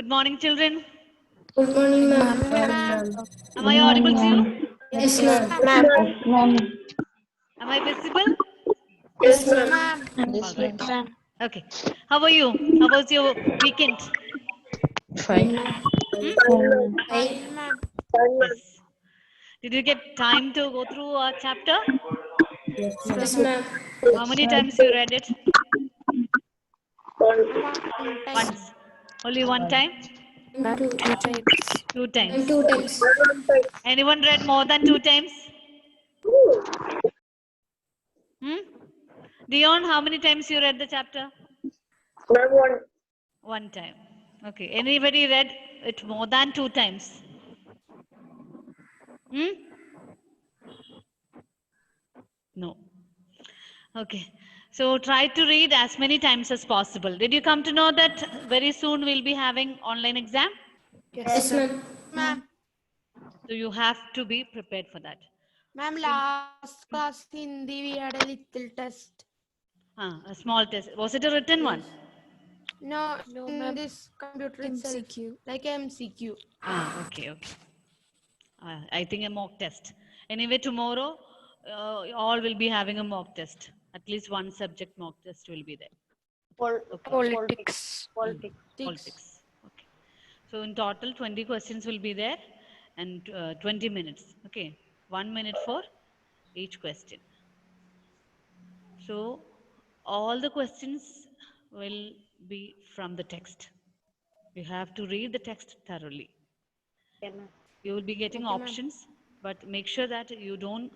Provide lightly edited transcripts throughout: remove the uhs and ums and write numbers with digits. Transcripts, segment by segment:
Good morning, children. Good morning, ma'am. Am I audible to you? Yes, ma'am. Am I visible? Yes, ma'am. All right. Okay. How are you? How was your weekend? Fine. Yes. Did you get time to go through a chapter? Yes, ma'am. How many times you read it? Once. Only one time? Two times. Two times. Two times. Anyone read more than 2 times? Dion, how many times you read the chapter? One time. Okay. Anybody read it more than 2 times? No. Okay. So try to read as many times as possible. Did you come to know that very soon we'll be having online exam? Yes, ma'am. So you have to be prepared for that. Ma'am, last class Hindi we had a little test. A small test. Was it a written one? No, in this computer itself. MCQ. Like MCQ. Okay. I think a mock test. Anyway, tomorrow all will be having a mock test. At least one subject mock test will be there. Politics. Politics. Okay. So in total, 20 questions will be there and 20 minutes. Okay. 1 minute for each question. So all the questions will be from the text. You have to read the text thoroughly. You will be getting options, but make sure that you don't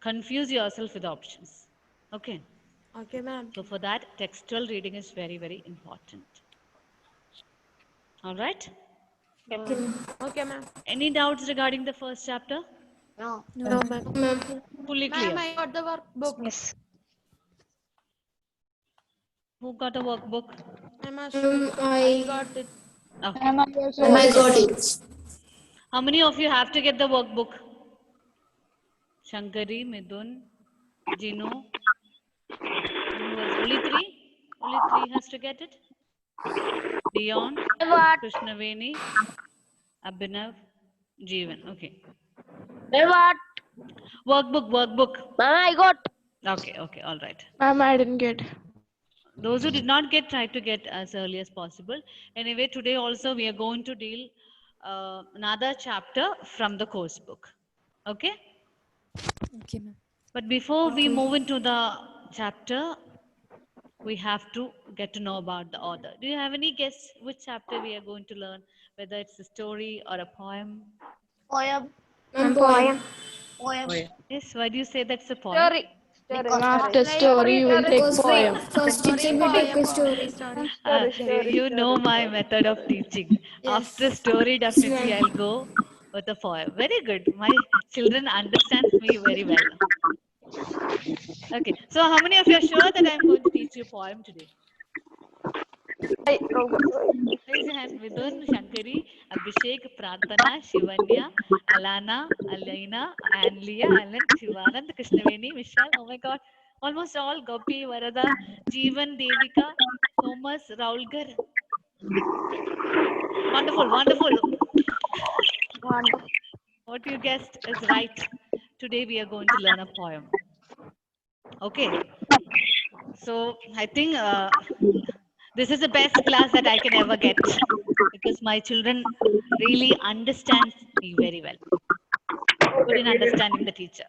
confuse yourself with options. Okay. Okay, ma'am. So for that, textual reading is very, very important. All right. Okay, ma'am. Any doubts regarding the first chapter? No, ma'am. Fully clear. Ma'am, I got the workbook. Yes. Who got a workbook? I'm Ashwini. I got it. Okay. I got it. How many of you have to get the workbook? Shankari, Midun, Jinu. And who else? Only 3? Only 3 has to get it? Dion, Krishnaveni, Abhinav, Jeevan. Okay. Workbook. Mama, I got. Okay, all right. Ma'am, I didn't get. Those who did not get, try to get as early as possible. Anyway, today also we are going to deal another chapter from the course book. Okay? Okay, ma'am. But before we move into the chapter, we have to get to know about the author. Do you have any guess which chapter we are going to learn? Whether it's a story or a poem? Poem. Poem. Yes, why do you say that's a poem? After story, you will take poem. First teacher we take a story. You know my method of teaching. After story, definitely ma'am. I'll go with a poem. Very good. My children understand me very well. Okay. So how many of you are sure that I'm going to teach you a poem today? Raise your hand. Vidun, Shankari, Abhishek, Prarthana, Shivanya, Alana, Alaina, Anlia, Alan, Shivanand, Krishnaveni, Vishal. Oh my God. Almost all. Gopi, Varada, Jeevan, Devika, Thomas, Raulgar. Wonderful. What you guessed is right. Today we are going to learn a poem. Okay. So I think this is the best class that I can ever get because my children really understand me very well. Good in understanding the teacher.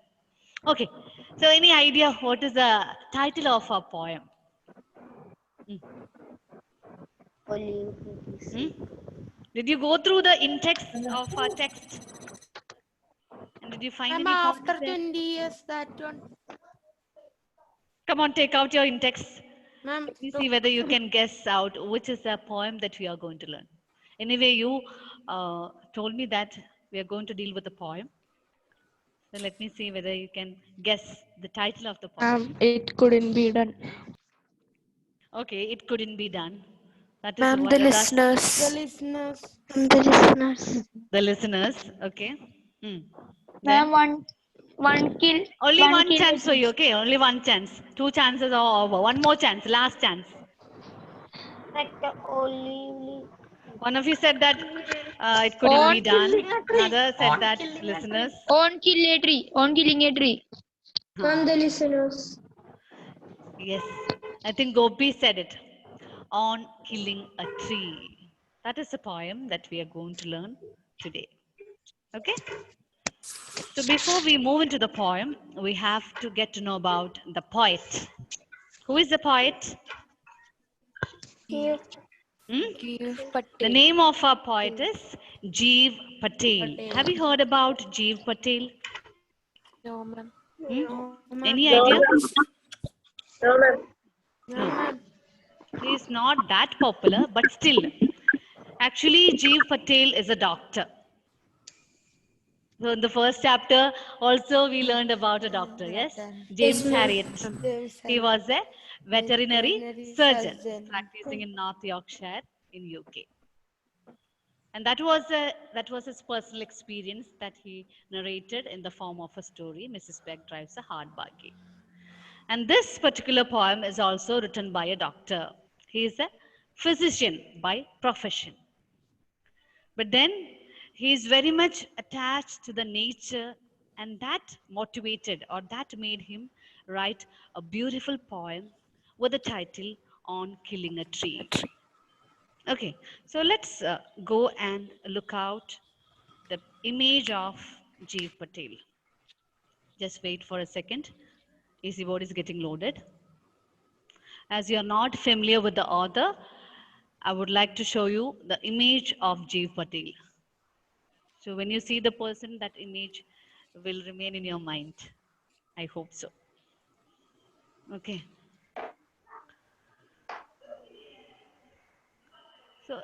Okay. So any idea what is the title of our poem? Did you go through the in-text of our text? And did you find Ma'am, any after points there? 20 years, that one. Come on, take out your in-text. Ma'am, Let me see whether you can guess out which is the poem that we are going to learn. Anyway, you told me that we are going to deal with a poem. So let me see whether you can guess the title of the poem. it couldn't be done. Okay, it couldn't be done. That is Ma'am, the Varada's- The listeners. listeners. The listeners. Okay. Then Ma'am, one kill. only one chance for you. Okay, only one chance. 2 chances are over. One more chance. Last chance. One of you said that it couldn't be done. Another said that listeners. On killing a tree. Ma'am, the listeners. Yes, I think Gopi said it. On killing a tree. That is a poem that we are going to learn today. Okay? So before we move into the poem, we have to get to know about the poet. Who is the poet? Here. Hmm? The name of our poet is Jeev Patel. Have you heard about Jeev Patel? No, ma'am. Any idea? No, No. ma'am. He is not that popular, but still. Actually, Jeev Patel is a doctor. So in the first chapter, also we learned about a doctor, yes? James ma'am. Harriet. He was a veterinary surgeon practicing in North Yorkshire in UK. And that was his personal experience that he narrated in the form of a story, Mrs. Beck Drives a Hard Bargain. And this particular poem is also written by a doctor. He is a physician by profession. But then he is very much attached to the nature, and that motivated or that made him write a beautiful poem with the title On Killing a Tree. Okay, so let's go and look out the image of Jeev Patel. Just wait for a second. Easy board is getting loaded. As you are not familiar with the author, I would like to show you the image of Jeev Patel. So when you see the person, that image will remain in your mind. I hope so. Okay. So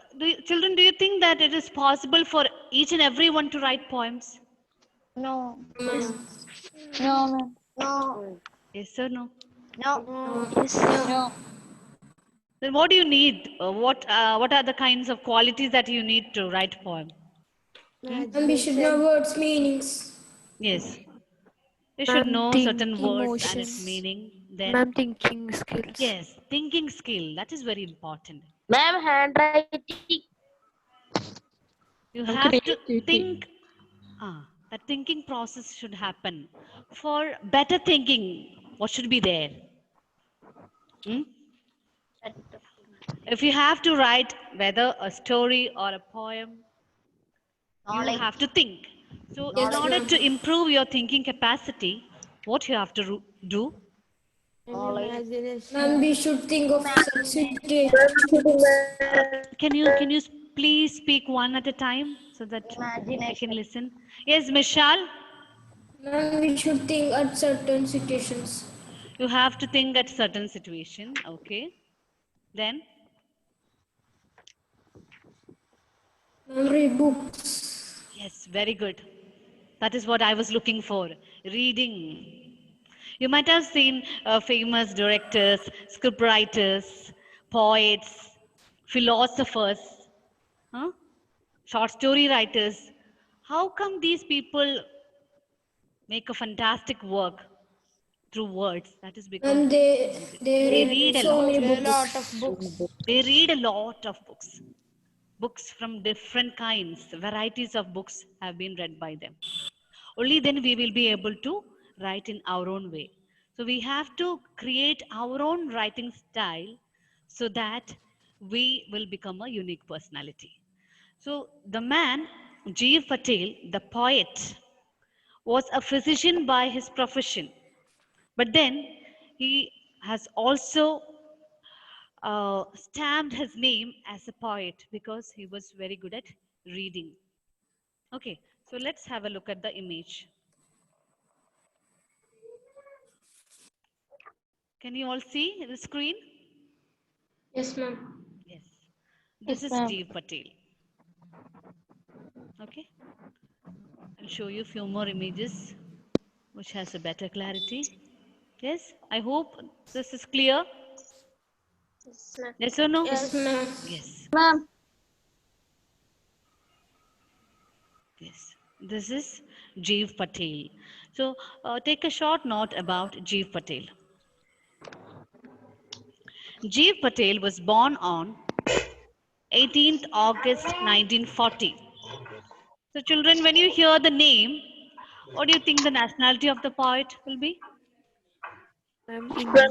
children, do you think that it is possible for each and everyone to write poems? No. No. No. Yes or no? No. Yes. No. Then what do you need? What are the kinds of qualities that you need to write poem? And we should know words' meanings. Yes. You should know certain words and its meaning. Then, Ma'am, thinking skills. yes, thinking skill. That is very important. Ma'am, handwriting. You have to think. That thinking process should happen. For better thinking, what should be there? Hmm? If you have to write whether a story or a poem, you have to think. So in order to improve your thinking capacity, what you have to do? Imagination. And we should think of such situations. Can you please speak one at a time so that I can listen? Yes, Mishal, And we should think at certain situations. you have to think at certain situation. Okay. Then And read books. yes, very good. That is what I was looking for. Reading. You might have seen famous directors, scriptwriters, poets, philosophers, huh? Short story writers. How come these people make a fantastic work through words? That is because And they they read read a so lot. many A books. lot of books. They read a lot of books. Books from different kinds, varieties of books have been read by them. Only then we will be able to write in our own way. So we have to create our own writing style so that we will become a unique personality. So the man, Jeev Patel, the poet, was a physician by his profession. But then he has also stamped his name as a poet because he was very good at reading. Okay, so let's have a look at the image. Can you all see the screen? Yes, ma'am. Yes. This is Jeev Patel. Okay. I'll show you a few more images which has a better clarity. Yes, I hope this is clear. Yes or no? Yes, ma'am. Yes. Ma'am. Yes. This is Jeev Patel. So take a short note about Jeev Patel. Jeev Patel was born on 18th August 1940. So children, when you hear the name, what do you think the nationality of the poet will be?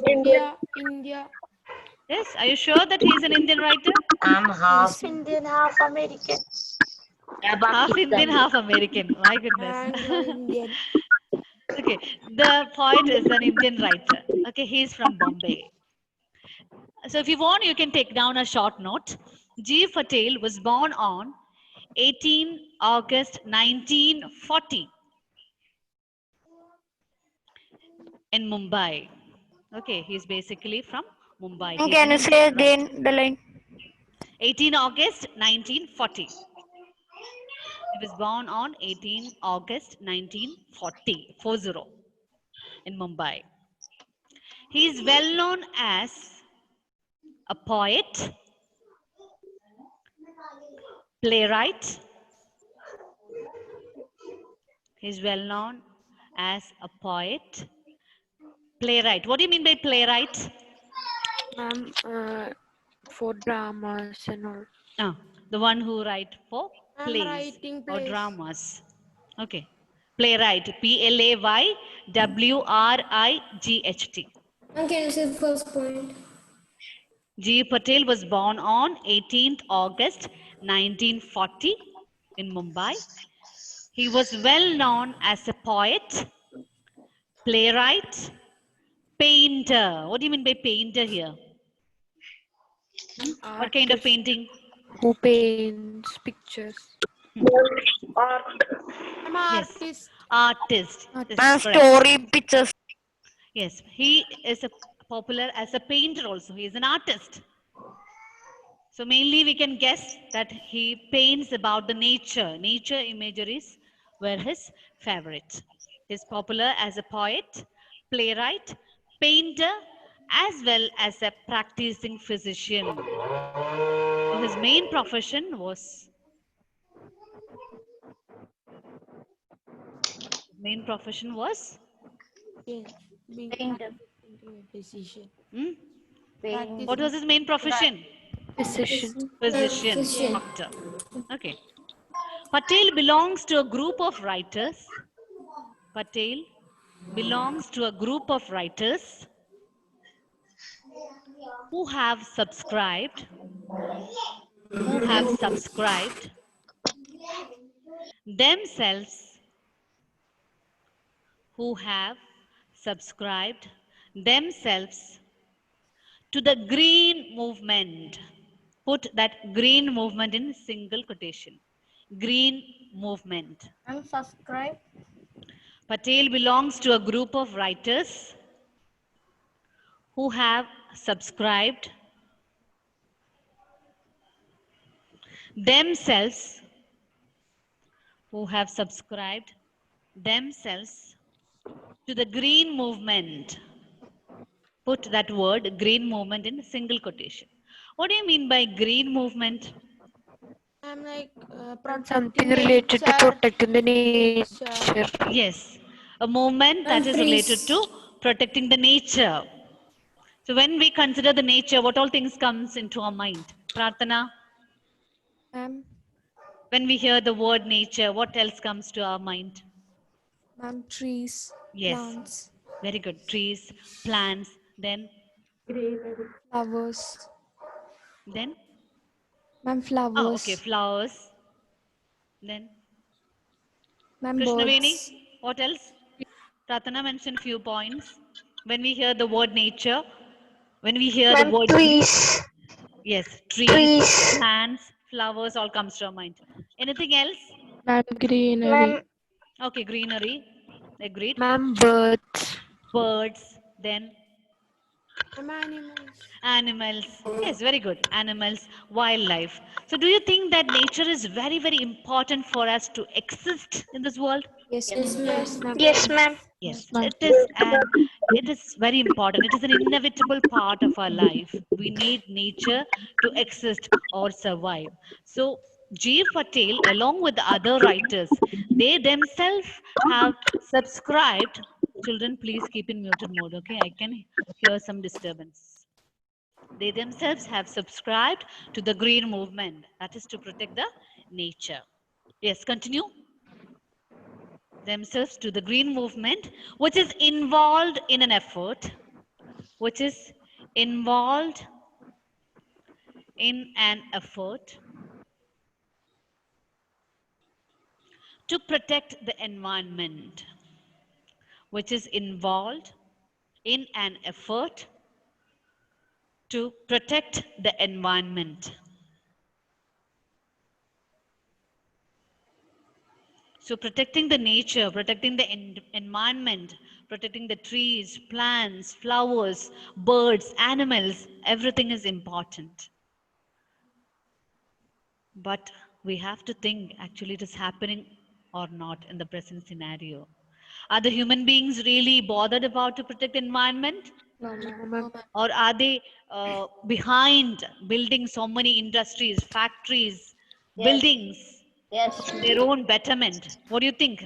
India. India. Yes, are you sure that he is an Indian writer? I'm half Indian, half American. Half Indian, half American. My goodness. Anglo Indian. Okay, the poet is an Indian writer. Okay, he's from Bombay. So if you want, you can take down a short note. G. Patel was born on 18 August 1940 in Mumbai. Okay, he's basically from Mumbai. He's Can an you say Indian writer. again the line? 18 August 1940. He was born on 18 August 1940, 40 in Mumbai. He is well known as a poet, playwright. He is well known as a poet, playwright. What do you mean by playwright? Ma'am, for dramas and all. Ah, the one who write for I'm plays writing or plays. dramas. Okay. Playwright. Playwright. Ma'am, can you say the first point? G. Patel was born on 18th August 1940 in Mumbai. He was well known as a poet, playwright, painter. What do you mean by painter here? What kind of Artist painting? who paints pictures. I'm an Yes. artist. Artist. This is correct. Story pictures. Yes, he is a popular as a painter also. He is an artist. So mainly we can guess that he paints about the nature. Nature imageries were his favorite. He is popular as a poet, playwright, painter, as well as a practicing physician. So his main profession was Being Painter. decision. hmm? Practice. What was his main profession? Physician. Physician, Physician. doctor. Okay. Patel belongs to a group of writers. Patel belongs to a group of writers who have subscribed themselves to the green movement. Put that green movement in single quotation. Green movement. I'm subscribed. Patel belongs to a group of writers who have subscribed themselves to the green movement. Put that word green movement in single quotation. What do you mean by green movement? I'm like Something related to protecting the nature. Yes, a movement that is related to protecting the nature. So when we consider the nature, what all things comes into our mind? Prarthana, Ma'am, when we hear the word nature, what else comes to our mind? ma'am, trees, Yes, plants, very good. Trees, plants, then flowers. Then? Ma'am, Oh, flowers. okay, flowers. Then? Ma'am, Krishnaveni, birds. what else? Pratana mentioned few points. When we hear the word nature, when we hear the word Trees. yes, trees, plants, flowers, all comes to our mind. Anything else? Ma'am, greenery. Okay, greenery. Agreed. Ma'am, birds. Birds. Then animals. animals. Yes, very good. Animals, wildlife. So do you think that nature is very, very important for us to exist in this world? Yes, Yes, ma'am. Yes, ma'am. Yes, ma'am. it is very important. It is an inevitable part of our life. We need nature to exist or survive. So G. Patel, along with the other writers, they themselves have subscribed. Children, please keep in muted mode. Okay, I can hear some disturbance. They themselves have subscribed to the green movement, that is to protect the nature. Yes, continue. Themselves to the green movement, which is involved in an effort, which is involved in an effort to protect the environment, which is involved in an effort to protect the environment. So protecting the nature, protecting the environment, protecting the trees, plants, flowers, birds, animals, everything is important. But we have to think actually it is happening or not in the present scenario. Are the human beings really bothered about to protect the environment? Or are they behind building so many industries, factories, buildings, Yes. their own betterment? What do you think?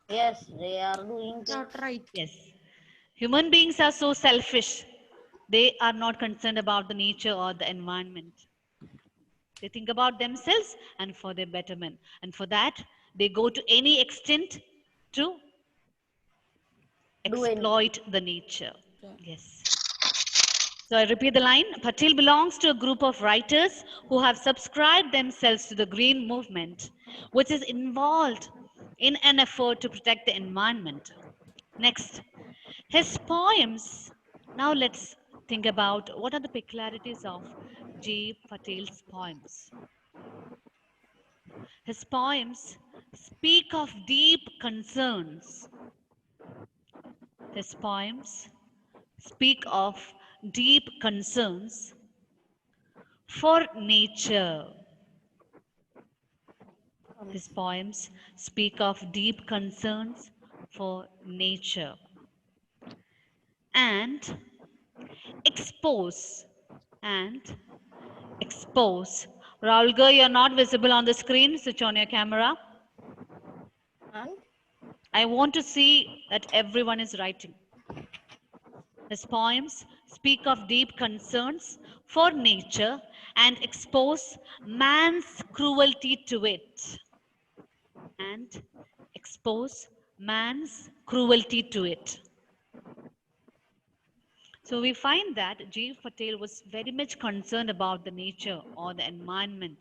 Yes, they are doing Not right. Yes. Human beings are so selfish. They are not concerned about the nature or the environment. They think about themselves and for their betterment. And for that, they go to any extent to exploit the nature. Yes. So I repeat the line. Patel belongs to a group of writers who have subscribed themselves to the green movement, which is involved in an effort to protect the environment. Next, his poems. Now let's think about what are the peculiarities of J. Patel's poems. His poems speak of deep concerns. His poems speak of deep concerns for nature. His poems speak of deep concerns for nature and expose expose. Raulga, you're not visible on the screen. Switch on your camera. I want to see that everyone is writing. His poems speak of deep concerns for nature and expose man's cruelty to it. And expose man's cruelty to it. So we find that J. Patel was very much concerned about the nature or the environment.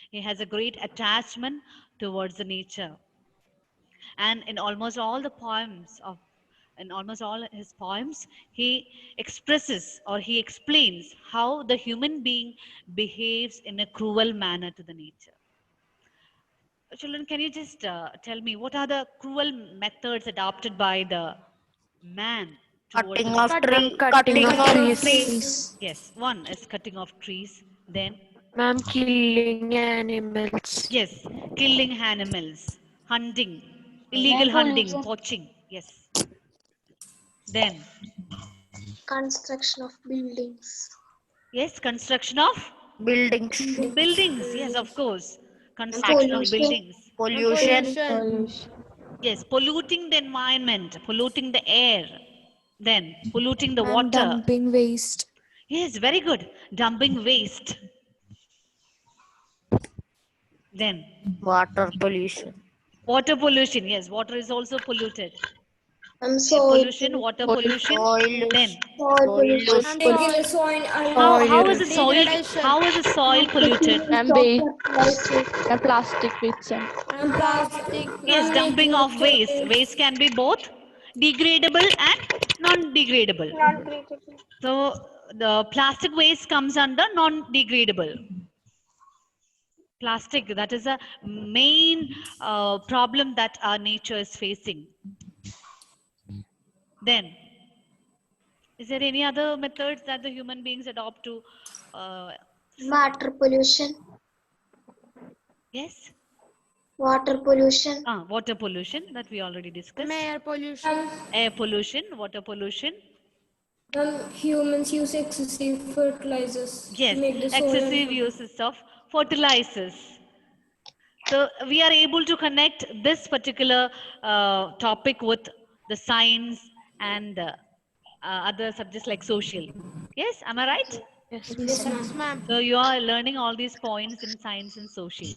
He has a great attachment towards the nature. And in almost all his poems, he expresses or he explains how the human being behaves in a cruel manner to the nature. Children, can you just tell me what are the cruel methods adopted by the man towards cutting the of nature? tree, Cutting of of trees. Yes, one is cutting of trees. Then, Ma'am, killing animals. yes, killing animals, hunting, illegal hunting, poaching. Yes. Then, Construction of buildings. yes, construction of buildings, buildings. Yes, of course. Construction of buildings. pollution, Yes, polluting the environment, polluting the air. Then, polluting the water. Dumping waste. Yes, very good. Dumping waste. Then, water pollution, water pollution. Yes, water is also polluted. I'm Air soil pollution, water pollution. soil, Then, pollution. Taking the soil how is the soil? degradation. How is the soil polluted? And plastic waste. and Plastic. Yes, dumping of waste. Waste can be both degradable and non-degradable. So the plastic waste comes under non-degradable. Plastic, that is a main problem that our nature is facing. Then, is there any other methods that the human beings adopt to? water pollution. Yes, Water pollution. water pollution that we already discussed. Air pollution. Air pollution, water pollution. Humans use excessive fertilizers. Yes, to make the soil excessive uses of fertilizers. So we are able to connect this particular topic with the science and other subjects like social. Yes, am I right? Yes. Yes, Yes, ma'am. ma'am. So you are learning all these points in science and social.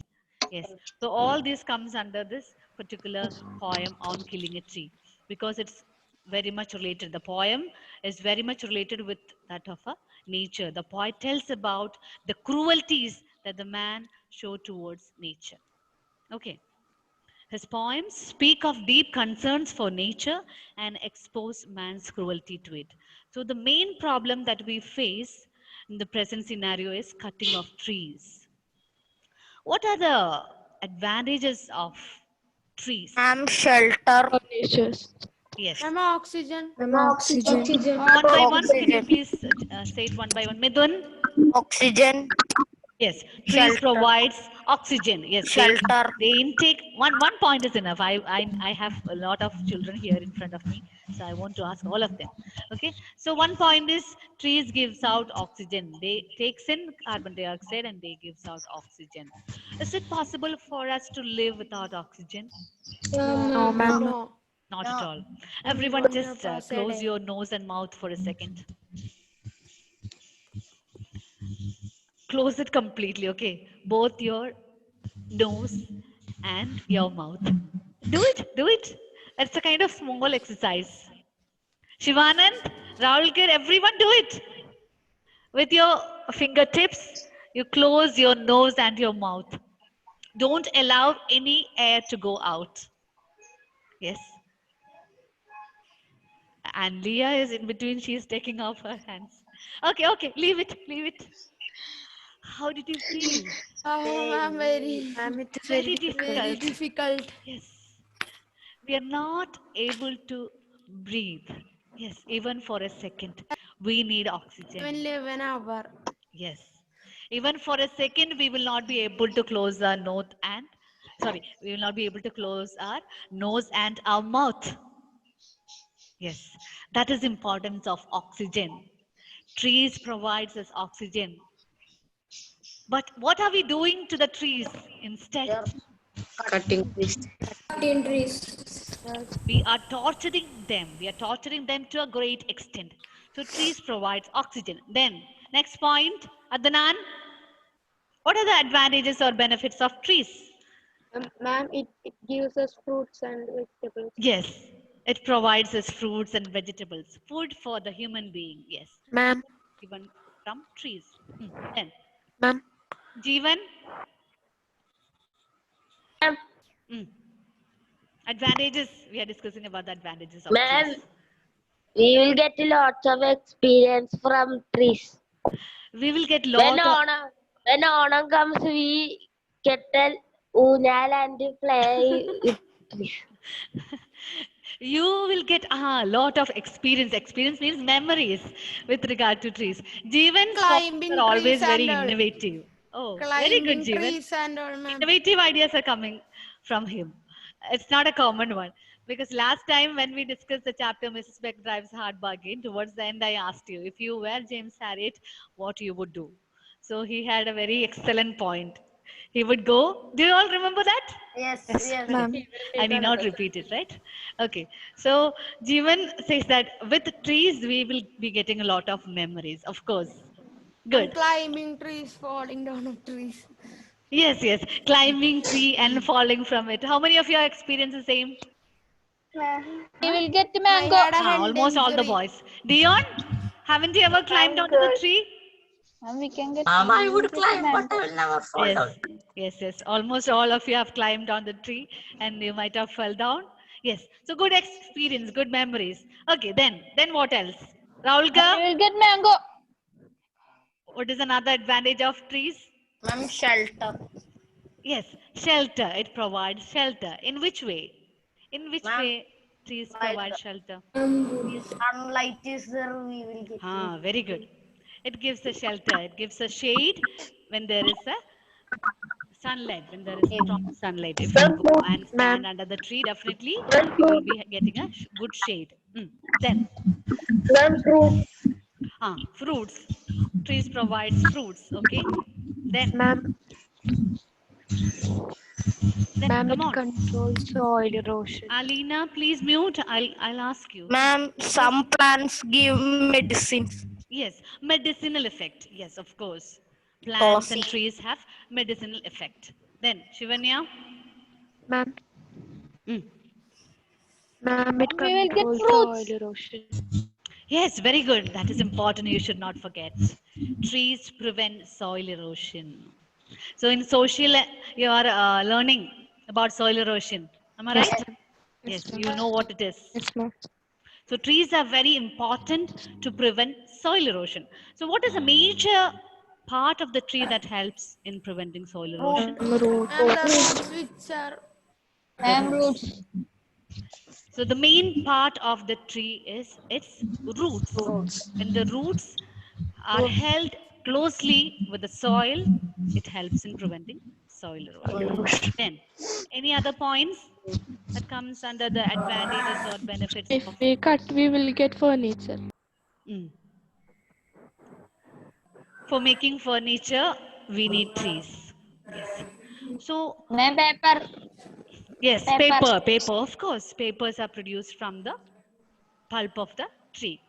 Yes. So all this comes under this particular poem on killing a tree because it's very much related. The poem is very much related with that of a nature. The poet tells about the cruelties that the man showed towards nature. Okay. His poems speak of deep concerns for nature and expose man's cruelty to it. So, the main problem that we face in the present scenario is cutting of trees. What are the advantages of trees? Ma'am, shelter. Furnitures. Yes. Ma'am, oxygen. Oxygen. One by one, can you Oxygen. please say it one by one? Midun? Oxygen. Yes, trees Shelter. provides oxygen. Yes, Shelter. they intake one point is enough. I have a lot of children here in front of me, so I want to ask all of them. Okay, so one point is trees gives out oxygen. They takes in carbon dioxide and they gives out oxygen. Is it possible for us to live without oxygen? No, ma'am. No. Not at No. all. Everyone Never just possible. close your nose and mouth for a second. Close it completely. Okay, both your nose and your mouth. Do it, do it. It's a kind of small exercise. Shivanand, Rahulkar, everyone do it. With your fingertips, you close your nose and your mouth. Don't allow any air to go out. Yes. And Leah is in between, she is taking off her hands. Okay, okay, leave it, leave it. How did you feel? Ma'am, very, Ma'am, it is Very very difficult. difficult. Yes. We are not able to breathe. Yes, even for a second. We need oxygen. Even live an hour. Yes. Even for a second, we will not be able to close our nose and, sorry, we will not be able to close our nose and our mouth. Yes, that is importance of oxygen. Trees provides us oxygen. But what are we doing to the trees instead? They're cutting this. Cutting trees. We are torturing them. We are torturing them to a great extent. So trees provides oxygen. Then next point, Adnan, what are the advantages or benefits of trees? Ma'am, it gives us fruits and vegetables. Yes, it provides us fruits and vegetables, food for the human being. Yes, Ma'am, given from trees. Then ma'am. Jeevan. Mm. Advantages. We are discussing about the advantages of Ma'am, trees. we will get lots of experience from trees. We will get When lot of Onam comes, we get an unal and play with trees. you will get a lot of experience. Experience means memories with regard to trees. Jeevan Climbing are always trees very and all. innovative. Oh, very Climbing good, Jeevan. trees and all, ma'am. Innovative ideas are coming from him. It's not a common one. Because last time when we discussed the chapter Mrs. Beck Drives Hard Bargain, towards the end I asked you, if you were James Harriet, what you would do. So he had a very excellent point. He would go, do you all remember that? Yes, yes. Ma'am. I need not repeat it, right? Okay. So Jeevan says that with trees, we will be getting a lot of memories, of course. Good. Climbing trees, falling down of trees. Yes, yes. Climbing tree and falling from it. How many of you have experienced the same? We will get the I mango. had a hand Almost all the injury. boys. Dion, haven't you ever climbed onto the tree? And we can get I would climb, but I will never fall Yes, down. yes, yes. Almost all of you have climbed on the tree and you might have fell down. Yes. So good experience, good memories. Okay, then what else? Rahulka, We will get mango. what is another advantage of trees? Ma'am, shelter. Yes, shelter. It provides shelter. In which way? In which Ma'am, way trees provide shelter? Sunlight is there, we will get. Ah, very good. It gives a shelter. It gives a shade when there is a sunlight, when there is strong sunlight. If you go and stand under the tree, definitely you will be getting a good shade. Then, fruits. Trees provides fruits. Okay. Then, Ma'am, ma'am, come it on. controls soil erosion. Alina, please mute. I'll ask you. Ma'am, some plants give medicines. Yes, medicinal effect. Yes, of course. Plants and trees have medicinal effect. Then, Shivanya? Ma'am, Mm. ma'am, it We will get controls fruits. soil erosion. Yes, very good. That is important. You should not forget. Trees prevent soil erosion. So, in social, you are learning about soil erosion. Am I Yes, right? ma'am. Yes, Yes, ma'am. you know what it is. Yes, ma'am. So, trees are very important to prevent soil erosion. So, what is a major part of the tree that helps in preventing soil erosion? Root. Ma'am, the roots which are The Ma'am, roots. roots. So the main part of the tree is its roots. Roots. When the roots are Roots. held closely with the soil, it helps in preventing soil erosion. Then, any other points that comes under the advantages or benefits If of? we cut, we will get furniture. Mm. For making furniture, we need trees. Yes. So Ma'am, paper. yes, Paper. paper, of course. Papers are produced from the pulp of the tree.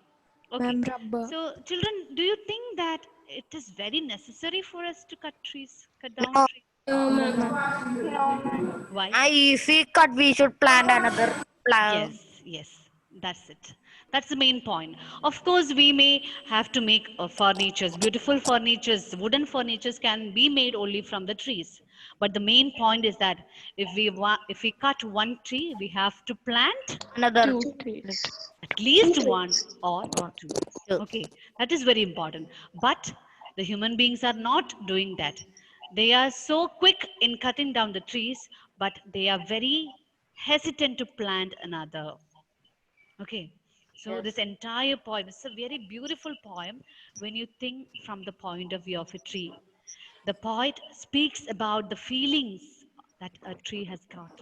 Okay. Ma'am, rubber. So, children, do you think that it is very necessary for us to cut trees, cut down No. trees? No, ma'am. Why? If we cut, we should plant another plant. Yes, yes, that's it. That's the main point. Of course, we may have to make furnitures, beautiful furnitures, wooden furnitures can be made only from the trees. But the main point is that if we cut one tree, we have to plant Another. Two trees. at least one or two. Two. Okay, that is very important. But the human beings are not doing that. They are so quick in cutting down the trees, but they are very hesitant to plant another. Okay, so Yes. this entire poem is a very beautiful poem when you think from the point of view of a tree. The poet speaks about the feelings that a tree has got.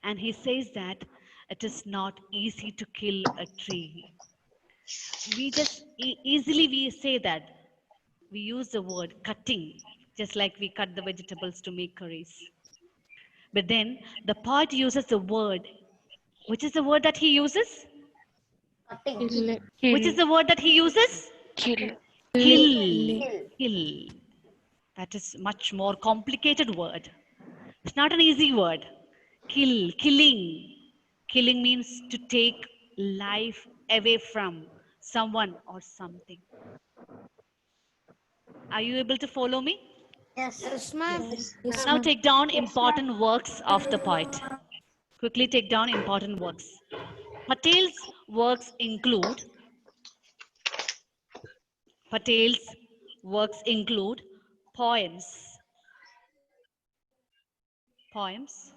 And he says that it is not easy to kill a tree. We just easily we say that we use the word cutting, just like we cut the vegetables to make curries. But then the poet uses the word, which is the word that he uses? Cutting. Which is the word that he uses? Kill. Kill. Kill. That is much more complicated word. It's not an easy word. Kill, killing. Killing means to take life away from someone or something. Are you able to follow me? Yes. yes, ma'am. Now take down important works of the poet. Quickly take down important works. Patel's works include poems. Poems.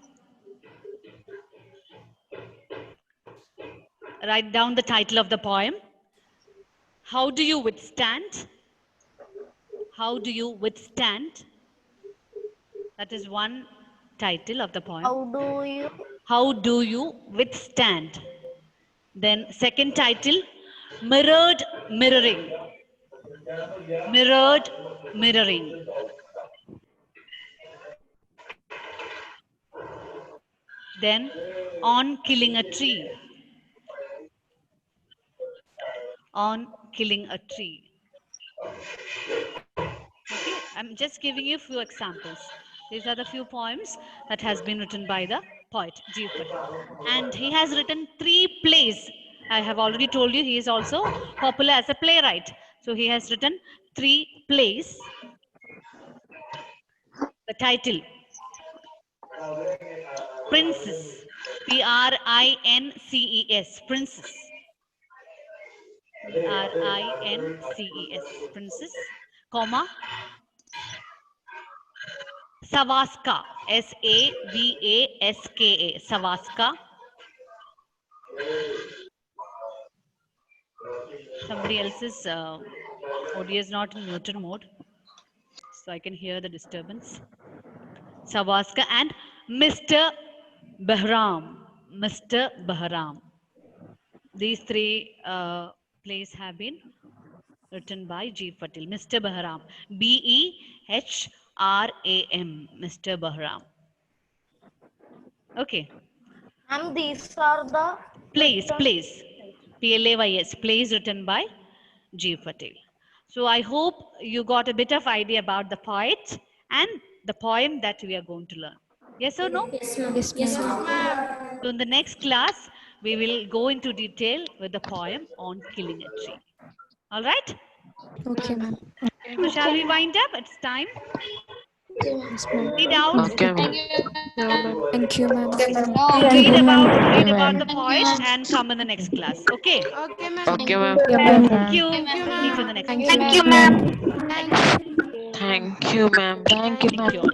Write down the title of the poem. How do you withstand? How do you withstand? That is one title of the poem. How do you? How do you withstand? Then second title, mirrored mirroring. Mirrored mirroring. Then on killing a tree. On killing a tree. Okay, I'm just giving you a few examples. These are the few poems that has been written by the poet G. Patel. And he has written 3 plays. I have already told you he is also popular as a playwright. So he has written 3 plays. The title, Princess, Princes, Princess, Princes, Princess, comma, Savaska, Savaska, Savaska. Somebody else's audio is not in muted mode, so I can hear the disturbance. Savaska and Mr. Bahram. Mr. Bahram. These 3 plays have been written by G. Patel. Mr. Bahram. Behram. Mr. Bahram. Okay. And these are the Plays. Plays written by G. Patel. So I hope you got a bit of idea about the poet and the poem that we are going to learn. Yes or no? Yes, ma'am. Yes, Yes, ma'am. ma'am. So in the next class, we will go into detail with the poem on killing a tree. All right? Okay, ma'am. So shall we wind up? It's time. Yes, ma'am. Any doubts? Okay, ma'am. Thank you, ma'am. Read about the poet and come in the next class. Okay. Okay, ma'am. Okay, ma'am. Thank you. Thank you, Meet you in the ma'am. next Thank class. you, ma'am. Thank you. Thank you, ma'am. Thank you all.